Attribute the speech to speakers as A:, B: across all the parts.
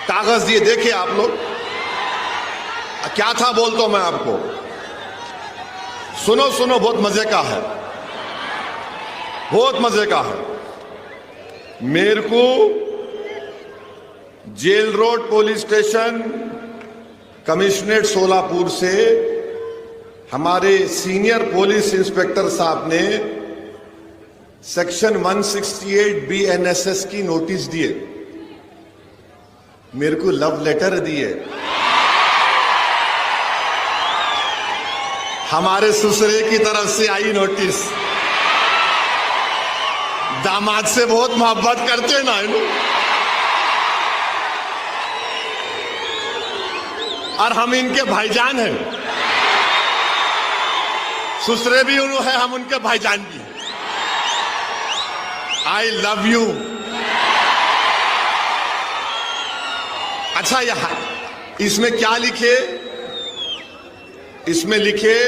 A: कागज दिए, देखिए आप लोग क्या था बोलता हूं मैं आपको। सुनो सुनो, बहुत मजे का है, बहुत मजे का है। मेरे को jail road police station commissionerate Solapur से हमारे सीनियर पुलिस इंस्पेक्टर साहब ने सेक्शन 168 BNSS की नोटिस दिए, मेरे को लव लेटर दिए। हमारे ससुरे की तरफ से आई नोटिस। दामाद से बहुत मोहब्बत करते ना और हम इनके भाईजान हैं। ससुरे भी उन्होंने है, हम उनके भाईजान भी। I love you. अच्छा, यहां इसमें क्या लिखे? इसमें लिखे,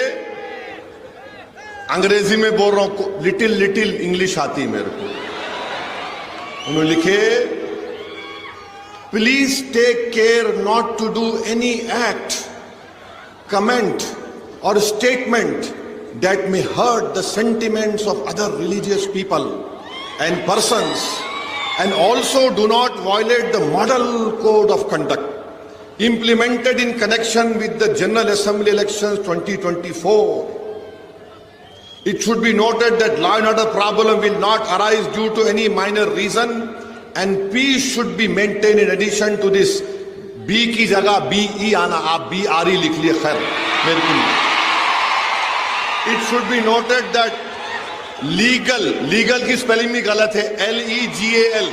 A: अंग्रेजी में बोल रहा हूं, लिटिल लिटिल इंग्लिश आती है मेरे को। उन्होंने लिखे, please take care not to do any act, comment और statement that may hurt the sentiments of other religious people and persons, and also do not violate the model code of conduct implemented in connection with the General Assembly elections 2024. It should be noted that law and order problem will not arise due to any minor reason, and peace should be maintained. In addition to this, B की जगह BE आना, आप BRE लिख लिए, खैर मेरे को। It should be noted that legal की स्पेलिंग भी गलत है, LEGAL,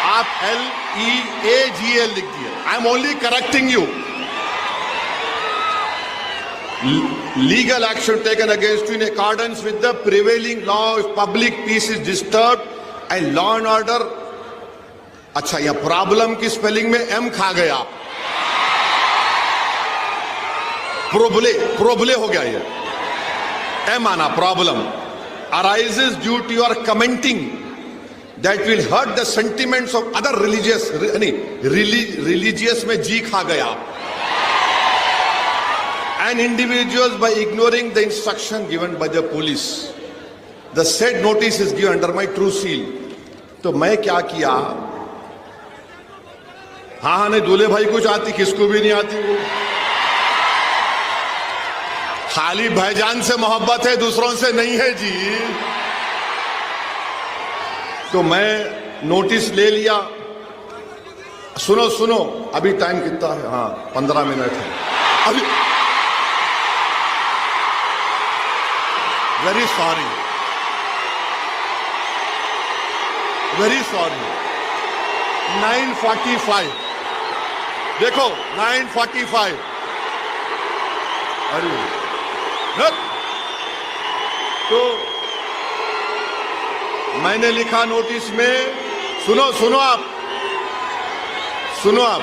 A: आप LEAGL लिख दिए। I am only correcting you. Legal action taken against you in accordance with the prevailing law if public piece is disturb and law and order. अच्छा, यह problem की स्पेलिंग में M खा गया, प्रोबले हो गया, ये M आना, problem arises due to your commenting that will hurt the sentiments of other religious, religious में G खा गया, and individuals by ignoring the instruction given by the police. The said notice is given under my true seal. तो मैं क्या किया, हाँ नहीं, दूल्हे भाई कुछ आती, किसको भी नहीं आती वो, खाली भाईजान से मोहब्बत है, दूसरों से नहीं है जी। तो मैं नोटिस ले लिया। सुनो सुनो, अभी टाइम कितना है? हाँ, 15 मिनट है अभी। Very sorry, very sorry. 9:45 देखो, 9:45। अरे तो मैंने लिखा नोटिस में, सुनो आप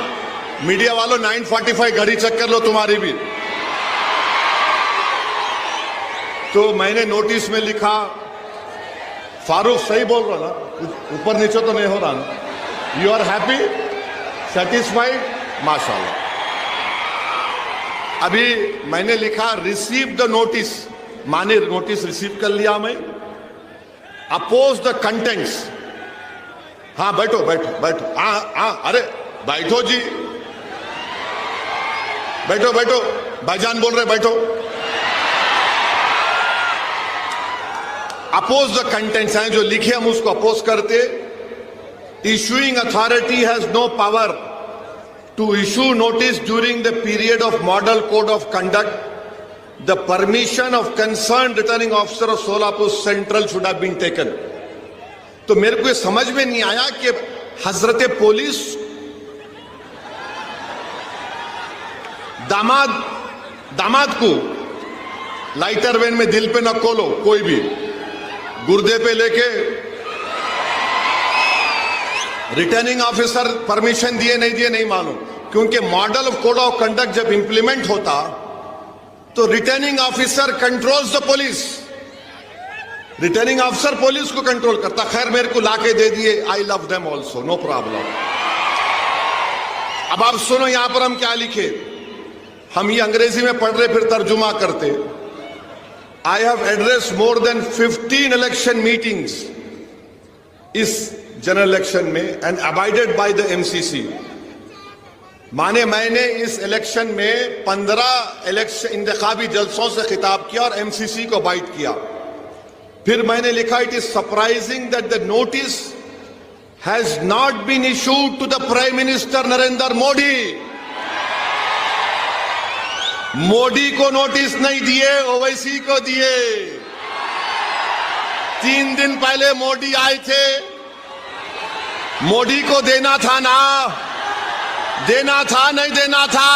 A: मीडिया वालों, 9:45 घड़ी चेक कर लो तुम्हारी भी। तो मैंने नोटिस में लिखा, फारूक सही बोल रहा ना, ऊपर नीचे तो नहीं हो रहा ना? यू आर हैप्पी, सेटिस्फाइड, माशाल्लाह। अभी मैंने लिखा, रिसीव द नोटिस, माने नोटिस रिसीव कर लिया मैं। Oppose the contents. हाँ बैठो बैठो बैठो, हाँ अरे बैठो जी, बैठो बैठो, भाईजान बोल रहे, बैठो। अपोज द कंटेंट्स हैं जो लिखे, हम उसको अपोज करते। Issuing authority has no power to issue notice during the period of model code of conduct. The permission of concerned returning officer of Solapur Central should have been taken. तो मेरे को ये समझ में नहीं आया कि हजरत पुलिस दामाद को लाइटर वैन में दिल पे न खोलो, कोई भी गुर्दे पे लेके रिटर्निंग ऑफिसर परमिशन दिए नहीं दिए नहीं मालूम, क्योंकि model of code of conduct जब इंप्लीमेंट होता तो returning officer controls the police, returning officer police को कंट्रोल करता। खैर मेरे को लाके दे दिए, I love them also, no problem. अब आप सुनो यहां पर हम क्या लिखे, हम ये अंग्रेजी में पढ़ रहे फिर तर्जुमा करते। I have address more than 15 election meetings इस जनरल इलेक्शन में and abided by the MCC. माने मैंने इस इलेक्शन में 15 इलेक्शन इंतखाबी जलसों से खिताब किया और एमसीसी को बाइट किया। फिर मैंने लिखा, it is surprising that the notice has not been issued to the prime minister Narendra Modi. Modi को नोटिस नहीं दिए, ओवैसी को दिए। 3 दिन पहले मोदी आए थे, मोदी को देना था ना, देना था नहीं देना था,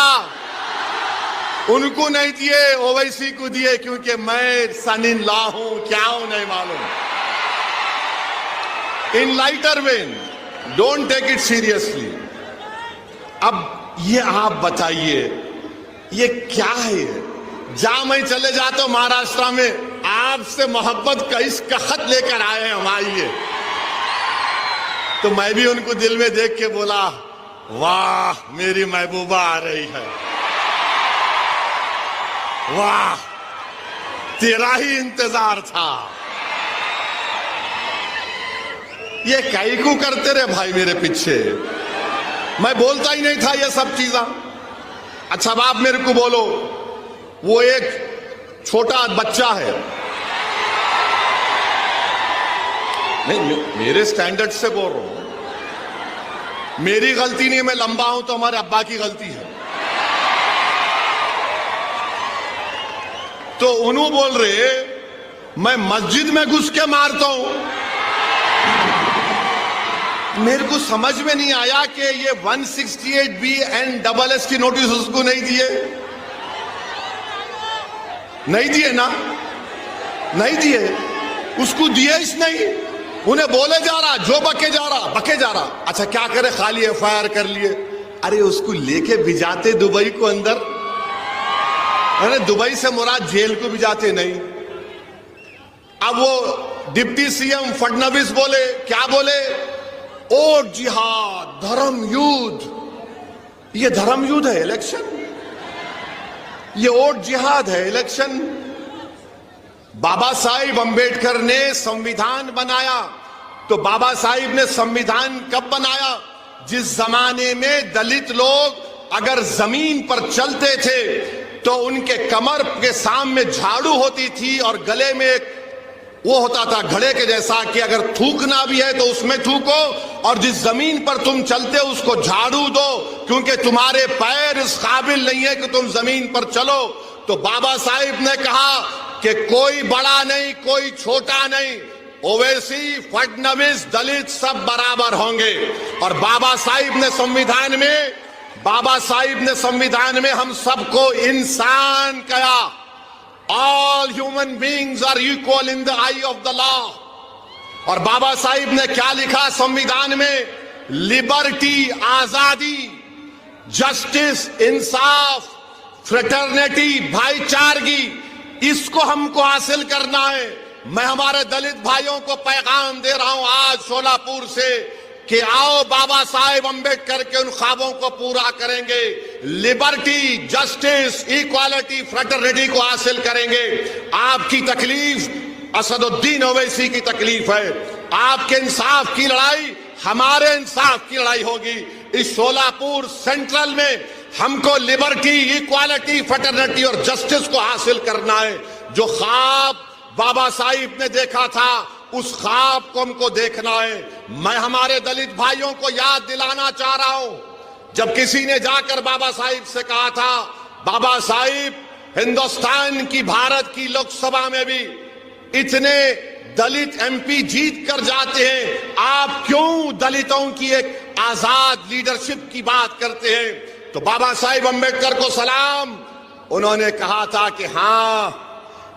A: उनको नहीं दिए, ओवैसी को दिए, क्योंकि मैं सन इन लॉ हूं, क्या हूं नहीं मालूम। In lighter vein, don't take it seriously. अब ये आप बताइए, ये क्या है? जहां मैं चले जाता हूं महाराष्ट्र में, आपसे मोहब्बत का इसका खत लेकर आए हैं हम, आइए। तो मैं भी उनको दिल में देख के बोला, वाह मेरी महबूबा आ रही है, वाह तेरा ही इंतजार था। ये कैकू करते रहे भाई मेरे पीछे, मैं बोलता ही नहीं था ये सब चीजें। अच्छा अब आप मेरे को बोलो, वो एक छोटा बच्चा है, नहीं मेरे स्टैंडर्ड से बोल रहा हूं, मेरी गलती नहीं, मैं लंबा हूं तो हमारे अब्बा की गलती है। तो उन्होंने बोल रहे मैं मस्जिद में घुस के मारता हूं। मेरे को समझ में नहीं आया कि ये 168B एंड SS की नोटिस उसको नहीं दिए, नहीं दिए ना, नहीं दिए, उसको दिए इस नहीं, उन्हें बोले जा रहा, जो बके जा रहा। अच्छा क्या करे, खाली FIR कर लिए। अरे उसको लेके भिजाते दुबई को अंदर, अरे दुबई से मुराद जेल को भिजाते नहीं। अब वो डिप्टी सीएम फडणवीस बोले, क्या बोले, ओट जिहाद, धर्म युद्ध। ये धर्म युद्ध है इलेक्शन, ये ओट जिहाद है इलेक्शन। बाबा साहिब अंबेडकर ने संविधान बनाया, तो बाबा साहिब ने संविधान कब बनाया? जिस जमाने में दलित लोग अगर जमीन पर चलते थे तो उनके कमर के सामने झाड़ू होती थी और गले में एक वो होता था घड़े के जैसा कि अगर थूकना भी है तो उसमें थूको, और जिस जमीन पर तुम चलते हो उसको झाड़ू दो, क्योंकि तुम्हारे पैर इस काबिल नहीं है कि तुम जमीन पर चलो। तो बाबा साहिब ने कहा कि कोई बड़ा नहीं, कोई छोटा नहीं, ओवैसी, फडणवीस, दलित सब बराबर होंगे। और बाबा साहिब ने संविधान में हम सबको इंसान कहा। All human beings are equal in the eye of the law. और बाबा साहिब ने क्या लिखा संविधान में? लिबर्टी, आजादी, जस्टिस, इंसाफ, फ्रेटर्निटी, भाईचारगी, इसको हमको हासिल करना है। मैं हमारे दलित भाइयों को पैगाम दे रहा हूं आज सोलापुर से कि आओ बाबा साहेब अंबेडकर के उन ख्वाबों को पूरा करेंगे। लिबर्टी, जस्टिस, इक्वालिटी, फ्रेटर्निटी को हासिल करेंगे। आपकी तकलीफ असदुद्दीन ओवैसी की तकलीफ है, आपके इंसाफ की लड़ाई हमारे इंसाफ की लड़ाई होगी। इस सोलापुर सेंट्रल में हमको लिबर्टी, इक्वालिटी, फ्रेटर्निटी और जस्टिस को हासिल करना है। जो ख्वाब बाबा साहिब ने देखा था उस ख्वाब को हमको देखना है। मैं हमारे दलित भाइयों को याद दिलाना चाह रहा हूं, जब किसी ने जाकर बाबा साहिब से कहा था, बाबा साहिब हिंदुस्तान की, भारत की लोकसभा में भी इतने दलित MP जीत कर जाते हैं, आप क्यों दलितों की एक आजाद लीडरशिप की बात करते हैं? तो बाबा साहिब अंबेडकर को सलाम, उन्होंने कहा था कि हां,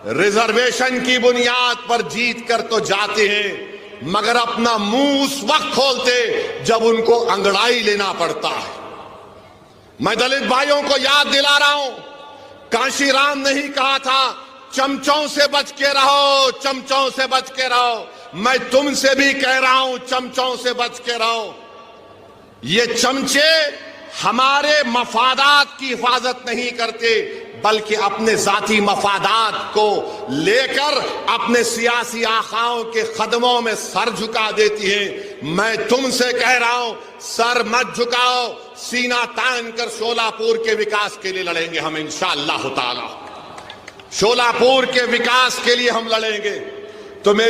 A: रिजर्वेशन की बुनियाद पर जीत कर तो जाते हैं, मगर अपना मुंह उस वक्त खोलते जब उनको अंगड़ाई लेना पड़ता है। मैं दलित भाइयों को याद दिला रहा हूं, कांशीराम ने ही कहा था, चमचों से बच के रहो, चमचों से बच के रहो। मैं तुमसे भी कह रहा हूं, चमचों से बच के रहो। ये चमचे हमारे मफादात की हिफाजत नहीं करते, बल्कि अपने जाती मफादात को लेकर अपने सियासी आखाओं के कदमों में सर झुका देती है। मैं तुमसे कह रहा हूं, सर मत झुकाओ, सीना तान कर शोलापुर के विकास के लिए लड़ेंगे हम इंशाअल्लाह ताला। शोलापुर के विकास के लिए हम लड़ेंगे। तो मेरे